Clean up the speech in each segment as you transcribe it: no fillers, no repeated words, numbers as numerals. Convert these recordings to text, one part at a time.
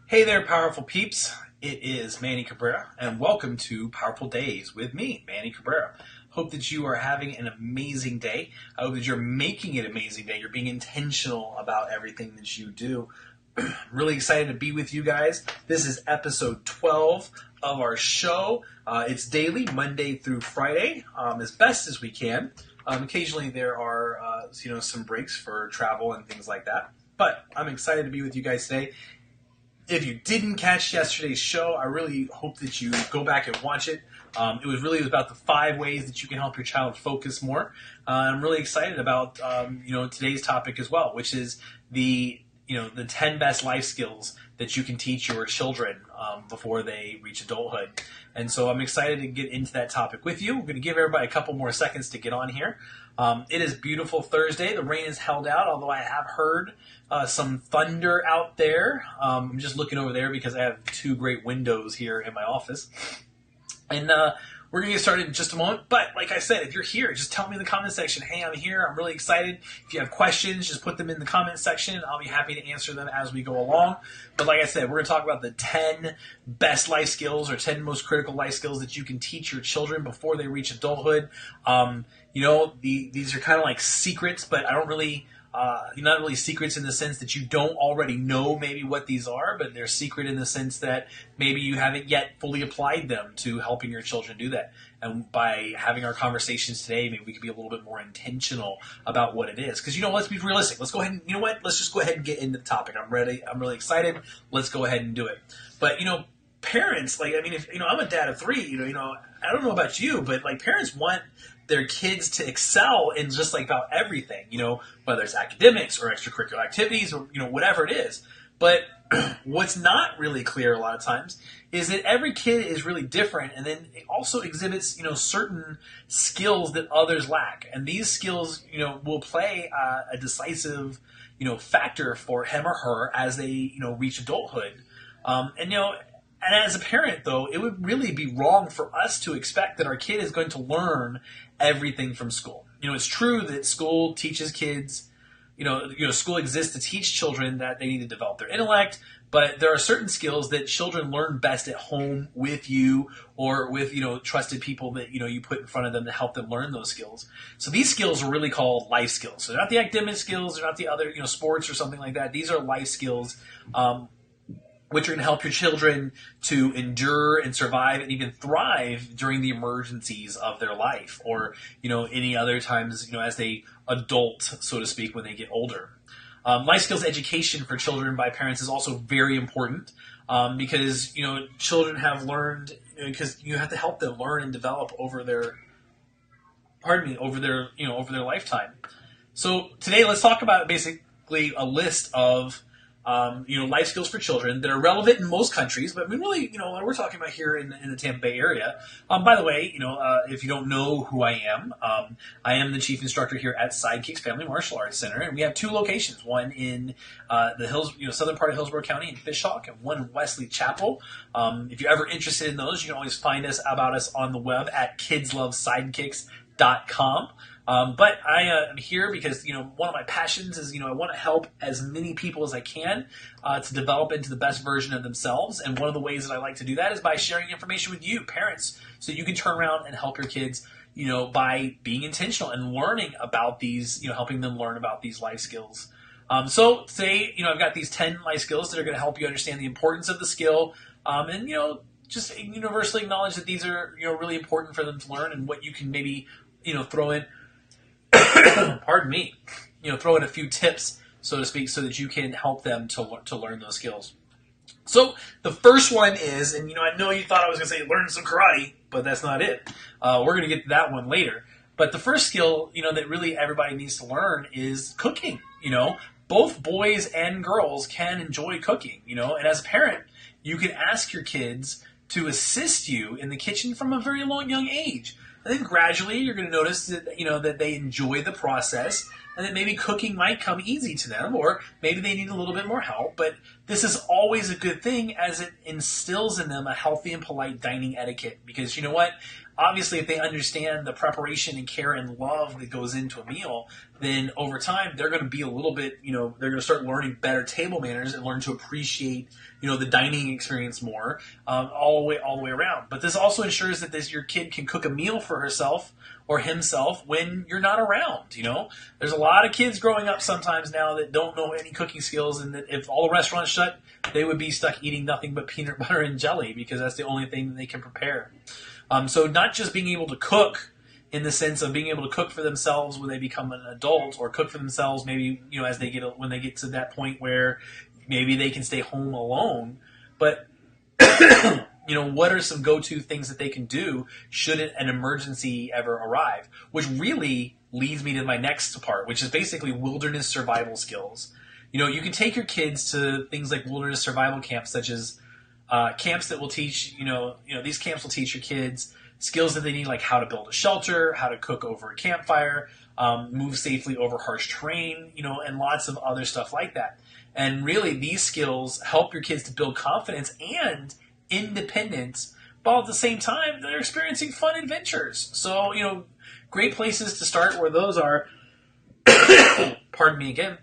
Hey there, powerful peeps. It is Manny Cabrera, and welcome to Powerful Days with me, Manny Cabrera. Hope that you are having an amazing day. I hope that you're making it an amazing day. You're being intentional about everything that you do. I'm really excited to be with you guys. This is episode 12 of our show. It's daily, Monday through Friday, as best as we can. Occasionally there are, some breaks for travel and things like that. But I'm excited to be with you guys today. If you didn't catch yesterday's show, I really hope that you go back and watch it. It was about the 5 ways that you can help your child focus more. I'm really excited about today's topic as well, which is the 10 best life skills that you can teach your children before they reach adulthood. And so I'm excited to get into that topic with you. We're going to give everybody a couple more seconds to get on here. It is beautiful Thursday. The rain is held out, although I have heard some thunder out there. I'm just looking over there because I have 2 great windows here in my office. And we're going to get started in just a moment. But like I said, if you're here, just tell me in the comment section, hey, I'm here. I'm really excited. If you have questions, just put them in the comment section. I'll be happy to answer them as we go along. But like I said, we're going to talk about the 10 best life skills or 10 most critical life skills that you can teach your children before they reach adulthood. These are kind of like secrets, but I don't really... not really secrets in the sense that you don't already know maybe what these are, but they're secret in the sense that maybe you haven't yet fully applied them to helping your children do that. And by having our conversations today, maybe we can be a little bit more intentional about what it is. Because, let's be realistic. Let's go ahead and, let's just go ahead and get into the topic. I'm ready. I'm really excited. Let's go ahead and do it. But, parents, I'm a dad of 3, I don't know about you, but parents want their kids to excel in just about everything, whether it's academics or extracurricular activities or, whatever it is. But what's not really clear a lot of times is that every kid is really different, and then it also exhibits, certain skills that others lack. And these skills, will play a decisive, factor for him or her as they, reach adulthood. And as a parent, though, it would really be wrong for us to expect that our kid is going to learn everything from school. It's true that school teaches kids, school exists to teach children that they need to develop their intellect, but there are certain skills that children learn best at home with you or with, trusted people that, you put in front of them to help them learn those skills. So these skills are really called life skills. So they're not the academic skills, they're not the other, sports or something like that. These are life skills, which are going to help your children to endure and survive and even thrive during the emergencies of their life or, any other times, as they adult, so to speak, when they get older. Life skills education for children by parents is also very important because, children have learned, because you have to help them learn and develop over their lifetime. So today let's talk about basically a list of life skills for children that are relevant in most countries, but really, we're talking about here in the Tampa Bay area. By the way, if you don't know who I am the chief instructor here at Sidekicks Family Martial Arts Center, and we have 2 locations, one in the hills, southern part of Hillsborough County in Fishhawk, and one in Wesley Chapel. If you're ever interested in those, you can always find about us on the web at kidslovesidekicks.com. But I am here because, one of my passions is, I want to help as many people as I can to develop into the best version of themselves. And one of the ways that I like to do that is by sharing information with you, parents, so you can turn around and help your kids, by being intentional and learning about these, helping them learn about these life skills. So today, I've got these 10 life skills that are going to help you understand the importance of the skill and, just universally acknowledge that these are, really important for them to learn and what you can maybe, throw in. Pardon me, throw in a few tips, so to speak, so that you can help them to learn those skills. So the first one is, and I know you thought I was going to say learn some karate, but that's not it. We're going to get to that one later. But the first skill, that really everybody needs to learn is cooking. Both boys and girls can enjoy cooking, and as a parent, you can ask your kids to assist you in the kitchen from a very young age. And then gradually you're going to notice that, that they enjoy the process and that maybe cooking might come easy to them or maybe they need a little bit more help. But this is always a good thing as it instills in them a healthy and polite dining etiquette because you know what? obviously if they understand the preparation and care and love that goes into a meal, then over time they're going to be a little bit, they're going to start learning better table manners and learn to appreciate, the dining experience more, all the way around. But this also ensures that your kid can cook a meal for herself or himself when you're not around. There's a lot of kids growing up sometimes now that don't know any cooking skills, and that if all the restaurants shut, they would be stuck eating nothing but peanut butter and jelly because that's the only thing that they can prepare. So not just being able to cook in the sense of being able to cook for themselves when they become an adult, or cook for themselves maybe as when they get to that point where maybe they can stay home alone, but what are some go-to things that they can do should an emergency ever arrive? Which really leads me to my next part, which is basically wilderness survival skills. You can take your kids to things like wilderness survival camps, such as camps that will teach, these camps will teach your kids skills that they need, like how to build a shelter, how to cook over a campfire, move safely over harsh terrain, and lots of other stuff like that. And really, these skills help your kids to build confidence and independence, while at the same time they're experiencing fun adventures. So, great places to start where those are, pardon me again,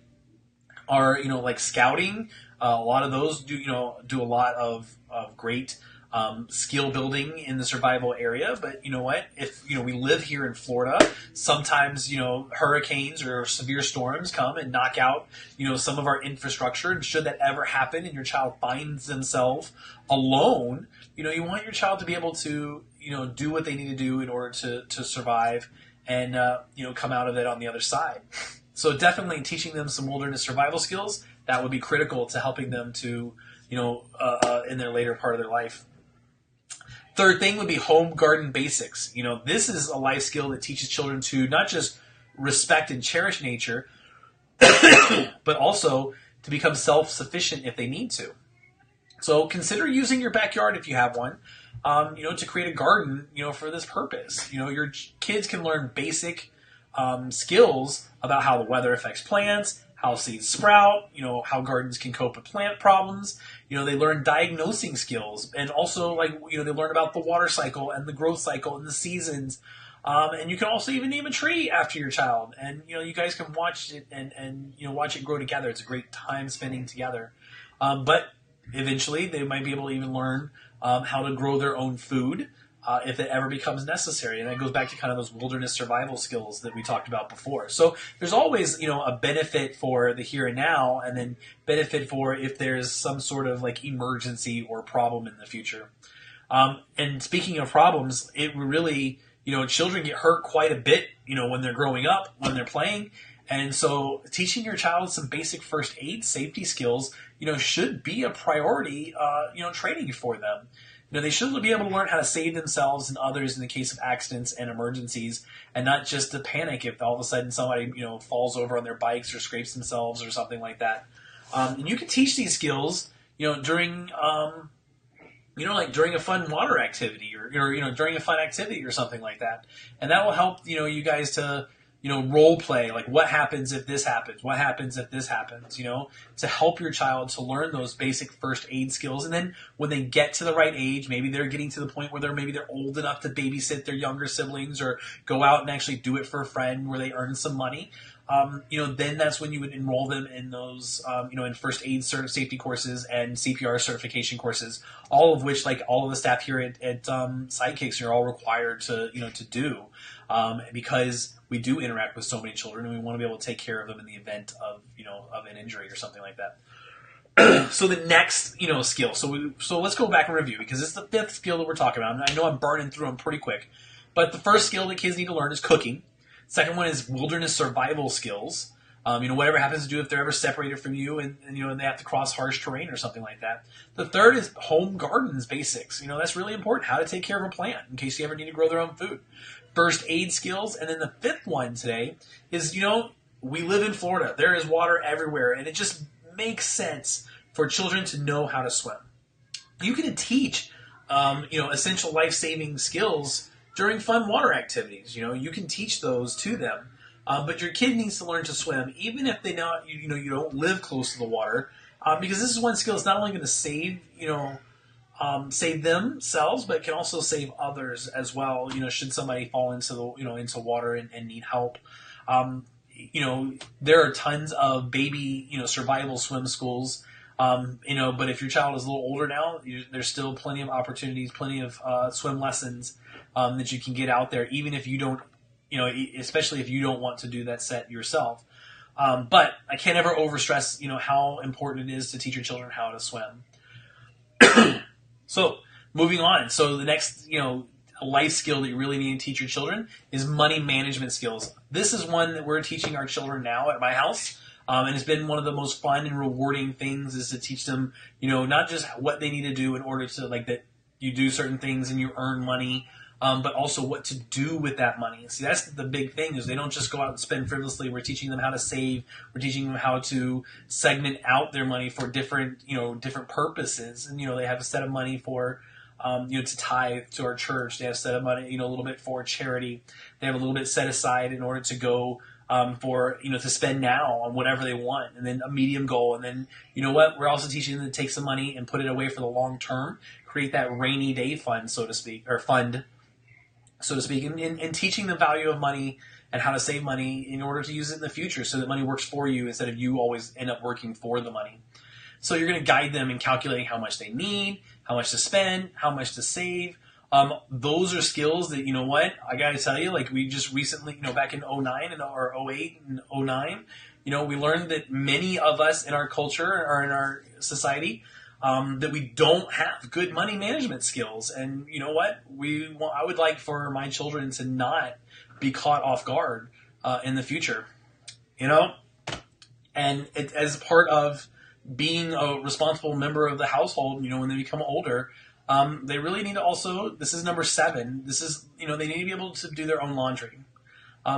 are, like scouting. A lot of those do a lot of great skill building in the survival area. But you know what? If we live here in Florida, sometimes hurricanes or severe storms come and knock out some of our infrastructure. And should that ever happen, and your child finds themselves alone, you want your child to be able to do what they need to do in order to survive and come out of it on the other side. So definitely teaching them some wilderness survival skills, that would be critical to helping them to in their later part of their life. Third thing would be home garden basics. This is a life skill that teaches children to not just respect and cherish nature, but also to become self-sufficient if they need to. So consider using your backyard, if you have one, to create a garden, for this purpose. Your kids can learn basic skills about how the weather affects plants, how seeds sprout, how gardens can cope with plant problems. They learn diagnosing skills, and also they learn about the water cycle and the growth cycle and the seasons. And you can also even name a tree after your child, and you guys can watch it and watch it grow together. It's a great time spending together. But eventually they might be able to even learn how to grow their own food. If it ever becomes necessary. And that goes back to kind of those wilderness survival skills that we talked about before. So there's always, a benefit for the here and now, and then benefit for if there's some sort of emergency or problem in the future. And speaking of problems, it really, children get hurt quite a bit, when they're growing up, when they're playing. And so teaching your child some basic first aid safety skills, should be a priority, training for them. They should be able to learn how to save themselves and others in the case of accidents and emergencies, and not just to panic if all of a sudden somebody, falls over on their bikes or scrapes themselves or something like that. And you can teach these skills, during, during a fun water activity or during a fun activity or something like that. And that will help, you guys to, role play, like what happens if this happens, what happens if this happens, to help your child to learn those basic first aid skills. And then when they get to the right age, maybe they're getting to the point where they're old enough to babysit their younger siblings or go out and actually do it for a friend where they earn some money. Then that's when you would enroll them in those, in first aid safety courses and CPR certification courses, all of which, all of the staff here at Sidekicks are all required to do, because we do interact with so many children and we want to be able to take care of them in the event of, of an injury or something like that. So the next, skill. So let's go back and review, because it's the fifth skill that we're talking about. And I know I'm burning through them pretty quick, but the first skill that kids need to learn is cooking. Second one is wilderness survival skills. Whatever happens to do if they're ever separated from you and they have to cross harsh terrain or something like that. The third is home gardens basics. That's really important. How to take care of a plant in case you ever need to grow their own food. First aid skills. And then the fifth one today is, we live in Florida. There is water everywhere, and it just makes sense for children to know how to swim. You can teach, essential life-saving skills during fun water activities. You can teach those to them. But your kid needs to learn to swim, even if they not, you don't live close to the water, because this is one skill that's not only going to save, save themselves, but can also save others as well. Should somebody fall into into water and need help. There are tons of baby, survival swim schools. But if your child is a little older now, there's still plenty of opportunities, plenty of swim lessons that you can get out there, even if you don't, especially if you don't want to do that set yourself. But I can't ever overstress, how important it is to teach your children how to swim. So moving on. So the next, life skill that you really need to teach your children is money management skills. This is one that we're teaching our children now at my house. And it's been one of the most fun and rewarding things is to teach them, not just what they need to do in order to that you do certain things and you earn money, but also what to do with that money. See, that's the big thing is they don't just go out and spend frivolously. We're teaching them how to save. We're teaching them how to segment out their money for different purposes. And, they have a set of money for, to tithe to our church. They have a set of money, a little bit for charity. They have a little bit set aside in order to go for, to spend now on whatever they want, and then a medium goal. And then, we're also teaching them to take some money and put it away for the long term, create that rainy day fund, so to speak, and teaching the value of money and how to save money in order to use it in the future so that money works for you instead of you always end up working for the money. So you're going to guide them in calculating how much they need, how much to spend, how much to save. Those are skills that, I got to tell you, we just recently, back in 09 or 08 and 09, we learned that many of us in our culture or in our society, that we don't have good money management skills. And I would like for my children to not be caught off guard in the future, and as part of being a responsible member of the household, when they become older, they really need to also, this is number 7, this is, they need to be able to do their own laundry.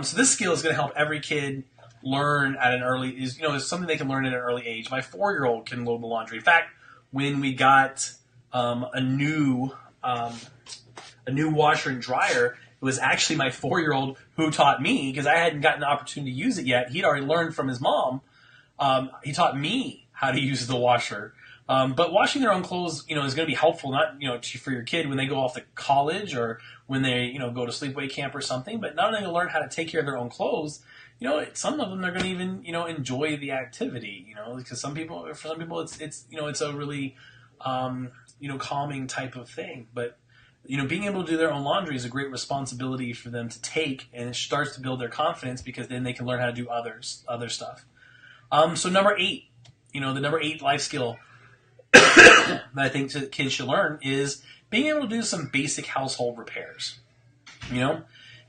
So this skill is going to help every kid learn at an early, is something they can learn at an early age. My 4-year-old can load the laundry. In fact, when we got a new washer and dryer, it was actually my 4-year-old who taught me, because I hadn't gotten the opportunity to use it yet. He'd already learned from his mom. He taught me how to use the washer. But washing their own clothes, is going to be helpful, not, for your kid when they go off to college or when they, go to sleepaway camp or something, but not only to learn how to take care of their own clothes, some of them they're going to even, enjoy the activity, because for some people it's it's a really, calming type of thing. But, being able to do their own laundry is a great responsibility for them to take, and it starts to build their confidence because then they can learn how to do other stuff. So number 8, the number 8 life skill that I think kids should learn is being able to do some basic household repairs.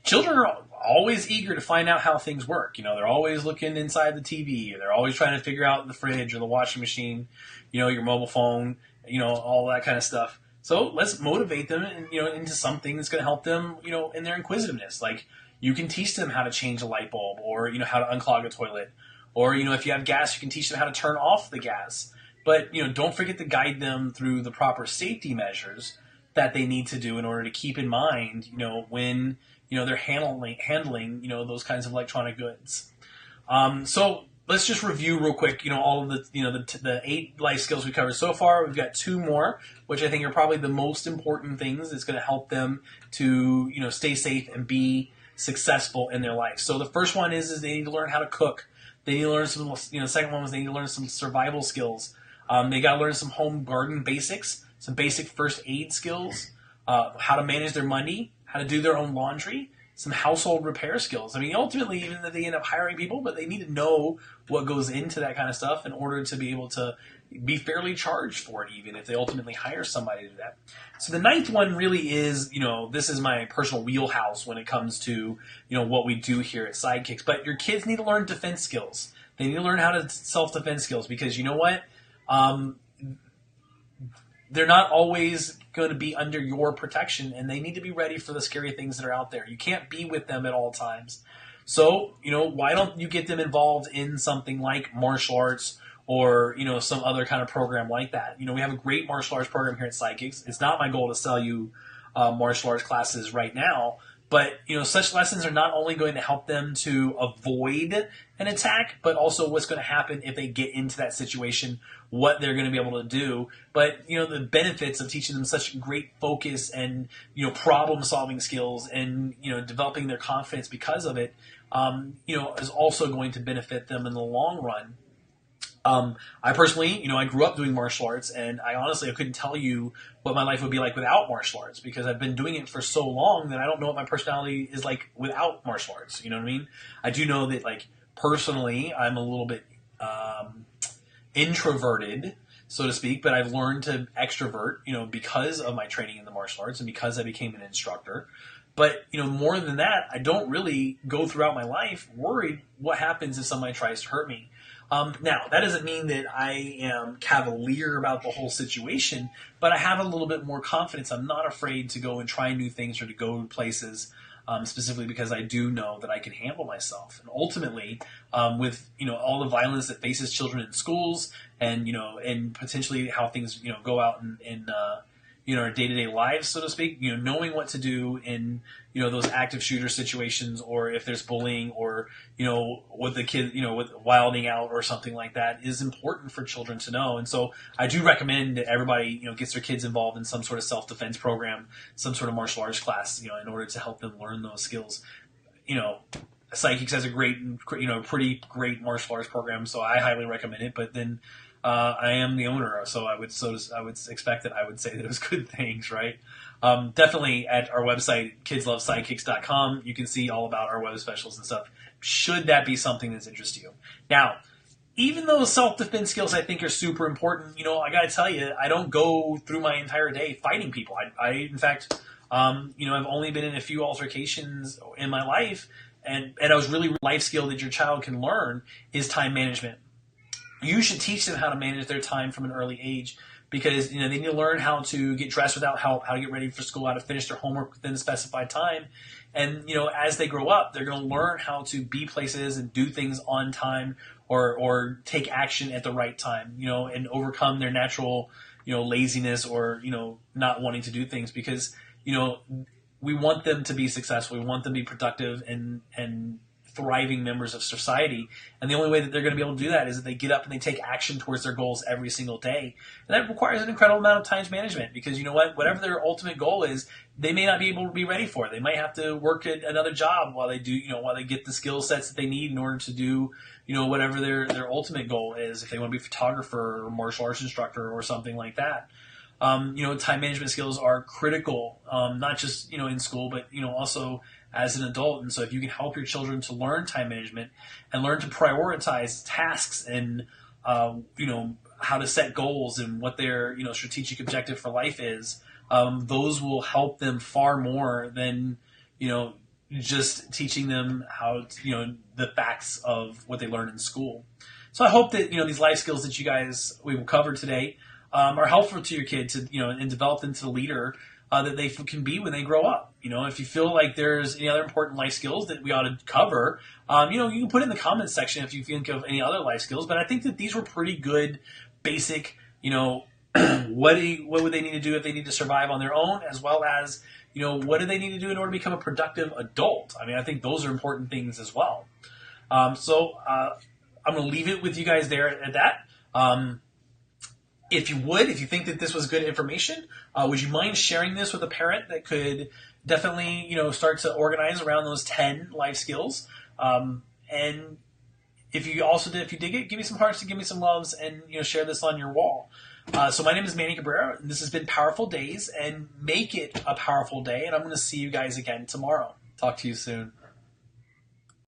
Children are always eager to find out how things work. They're always looking inside the TV, or they're always trying to figure out the fridge or the washing machine, your mobile phone, all that kind of stuff. So let's motivate them, into something that's going to help them, in their inquisitiveness. Like you can teach them how to change a light bulb, or how to unclog a toilet, or if you have gas, you can teach them how to turn off the gas. But, don't forget to guide them through the proper safety measures that they need to do in order to keep in mind, when, they're handling, those kinds of electronic goods. So let's just review real quick, all of the 8 life skills we covered so far. We've got 2 more, which I think are probably the most important things that's going to help them to, stay safe and be successful in their life. So the first one is they need to learn how to cook. They need to learn some, the second one was they need to learn some survival skills. They got to learn some home garden basics, some basic first aid skills, how to manage their money, how to do their own laundry, some household repair skills. I mean, ultimately, even if they end up hiring people, but they need to know what goes into that kind of stuff in order to be able to be fairly charged for it, even if they ultimately hire somebody to do that. So the 9th one really is, this is my personal wheelhouse when it comes to, what we do here at Sidekicks. But your kids need to learn defense skills. They need to learn how to self-defense skills because you know what? They're not always going to be under your protection, and they need to be ready for the scary things that are out there. You can't be with them at all times. So, why don't you get them involved in something like martial arts or, some other kind of program like that? We have a great martial arts program here at Sidekicks. It's not my goal to sell you martial arts classes right now, But, such lessons are not only going to help them to avoid an attack, but also what's going to happen if they get into that situation, what they're going to be able to do. But, the benefits of teaching them such great focus and, problem-solving skills and, developing their confidence because of it, is also going to benefit them in the long run. I personally, I grew up doing martial arts, and I couldn't tell you what my life would be like without martial arts, because I've been doing it for so long that I don't know what my personality is like without martial arts. You know what I mean? I do know that, like, personally, I'm a little bit introverted, so to speak, but I've learned to extrovert, because of my training in the martial arts and because I became an instructor. But, more than that, I don't really go throughout my life worried what happens if somebody tries to hurt me. Now, that doesn't mean that I am cavalier about the whole situation, but I have a little bit more confidence. I'm not afraid to go and try new things or to go places, specifically because I do know that I can handle myself. And ultimately, with all the violence that faces children in schools, and and potentially how things go out in our day-to-day lives, so to speak, knowing what to do in, those active shooter situations, or if there's bullying, or, with the kid, with wilding out or something like that, is important for children to know. And so I do recommend that everybody, gets their kids involved in some sort of self-defense program, some sort of martial arts class, in order to help them learn those skills. Psychics has a great, pretty great martial arts program, so I highly recommend it. But then, I am the owner, so I would expect that I would say those good things, right? Definitely at our website, kidslovepsychics.com, you can see all about our web specials and stuff, should that be something that's interesting to you. Now, even though self-defense skills I think are super important, I got to tell you, I don't go through my entire day fighting people. I in fact, I've only been in a few altercations in my life, and I was really life skill that your child can learn is time management. You should teach them how to manage their time from an early age, because they need to learn how to get dressed without help, how to get ready for school, how to finish their homework within a specified time. And as they grow up, they're going to learn how to be places and do things on time, or take action at the right time, and overcome their natural laziness, or not wanting to do things, because we want them to be successful, we want them to be productive and thriving members of society. And the only way that they're going to be able to do that is that they get up and they take action towards their goals every single day. And that requires an incredible amount of time management, because whatever their ultimate goal is, they may not be able to be ready for it. They might have to work at another job while they do, while they get the skill sets that they need in order to do, whatever their ultimate goal is, if they want to be a photographer or martial arts instructor or something like that. Time management skills are critical, not just, in school, but, also as an adult. And so if you can help your children to learn time management and learn to prioritize tasks and, how to set goals and what their, strategic objective for life is, those will help them far more than, just teaching them how to, the facts of what they learn in school. So I hope that, these life skills that we've covered today, are helpful to your kid to, and develop them to the leader that they can be when they grow up. If you feel like there's any other important life skills that we ought to cover, you can put it in the comments section if you think of any other life skills. But I think that these were pretty good, basic, what would they need to do if they need to survive on their own, as well as, what do they need to do in order to become a productive adult? I mean, I think those are important things as well. So I'm going to leave it with you guys there at that. If you think that this was good information, would you mind sharing this with a parent that could definitely, start to organize around those 10 life skills? And if you dig it, give me some hearts and give me some loves, and, share this on your wall. So my name is Manny Cabrera, and this has been Powerful Days, and make it a powerful day, and I'm going to see you guys again tomorrow. Talk to you soon.